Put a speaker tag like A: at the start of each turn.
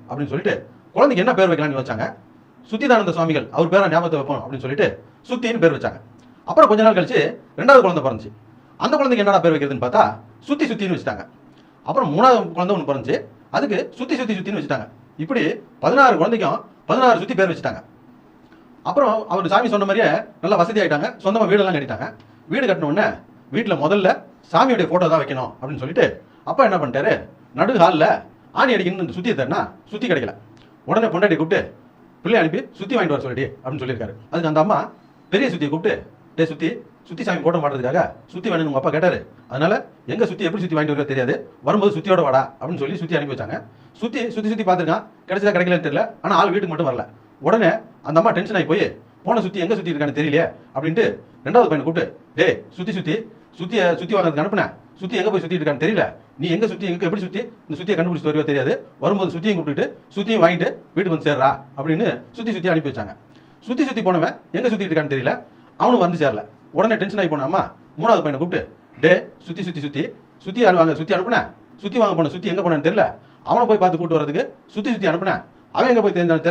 A: அப்படின்னு சொல்லிட்டு குழந்தைக்கு என்ன பேர் வைக்கலாம்னு வச்சாங்க. சுத்திதானந்த சுவாமிகள் அவர் பேரை ஞாபகத்தை வைப்போம் அப்படின்னு சொல்லிட்டு சுத்தின்னு பேர் வச்சாங்க. அப்புறம் கொஞ்ச நாள் கழிச்சு 2வது குழந்தை பிறந்துச்சு. அந்த குழந்தைக்கு என்னடா பேர் வைக்கிறதுன்னு பார்த்தா சுத்தி சுத்தின்னு வச்சுட்டாங்க. அப்புறம் 3வது குழந்தை ஒன்று பிறந்துச்சு, அதுக்கு சுத்தி சுத்தி சுத்தின்னு வச்சுட்டாங்க. இப்படி 16 குழந்தைக்கும் 16 சுத்தி பேர் வச்சுட்டாங்க. அப்புறம் அவர் சாமி சொன்ன மாதிரியே நல்லா வசதி ஆகிட்டாங்க, சொந்தமாக வீடெல்லாம் கட்டிட்டாங்க. வீடு கட்டின உடனே வீட்டில் முதல்ல சாமியுடைய ஃபோட்டோ தான் வைக்கணும் அப்படின்னு சொல்லிட்டு அப்பா என்ன பண்ணிட்டாரு, நடு ஹாலில் ஆணி அடிக்கணும்னு சுற்றி தரனா சுற்றி கிடைக்கல. உடனே பொண்டாட்டி கூப்பிட்டு பிள்ளை அனுப்பி சுற்றி வாங்கிட்டு வர சொல்லிட்டு அப்படின்னு சொல்லியிருக்காரு. அதுக்கு அந்த அம்மா பெரிய சுற்றியை கூப்பிட்டு டே சுற்றி சாமி போட்ட மாட்டதுக்காக சுற்றி வேணும்னு உங்கள் அப்பா கேட்டார், அதனால எங்கள் சுற்றி எப்படி சுற்றி வாங்கிட்டு வரோ தெரியாது, வரும்போது சுற்றியோட வாடா அப்படின்னு சொல்லி சுற்றி அனுப்பி வச்சாங்க. சுற்றி பார்த்துருக்கான், கிடைச்சதா கிடைக்கலன்னு தெரியல, ஆனால் ஆள் வீட்டுக்கு மட்டும் வரல. உடனே அந்த அம்மா டென்ஷன் ஆகி போய் போன சுற்றி எங்கே சுற்றி இருக்கான்னு தெரியலையே அப்படின்ட்டு 2வது பையனை கூப்பிட்டு டே சுற்றி வாங்கிறதுக்கு அனுப்புனேன், சுற்றி எங்கே போய் சுற்றிட்டு இருக்கான்னு தெரியல, நீ எங்கே சுற்றி எங்கே எப்படி சுற்றி இந்த சுற்றியை கண்டுபிடிச்சி வருவோ தெரியாது, வரும்போது சுற்றியும் கூப்பிட்டுட்டு சுற்றியும் வாங்கிட்டு வீட்டுக்கு வந்து சேர்றா அப்படின்னு சுற்றி அனுப்பி வச்சாங்க. சுற்றி போனவன் எங்கே சுற்றிட்டு இருக்கான்னு தெரியல, அவனும் வந்து சேரல. உடனே டென்ஷன் ஆகி போன அம்மா 3வது பையனை கூப்பிட்டு டே சுற்றி அனுப்புனேன், சுற்றி வாங்க போன சுற்றி எங்கே போனேன்னு தெரியல, அவனை போய் பார்த்து கூப்பிட்டு வரதுக்கு சுற்றி அனுப்புனேன், அவன் எங்கே போய் தெரிஞ்சான்னு தெரியல.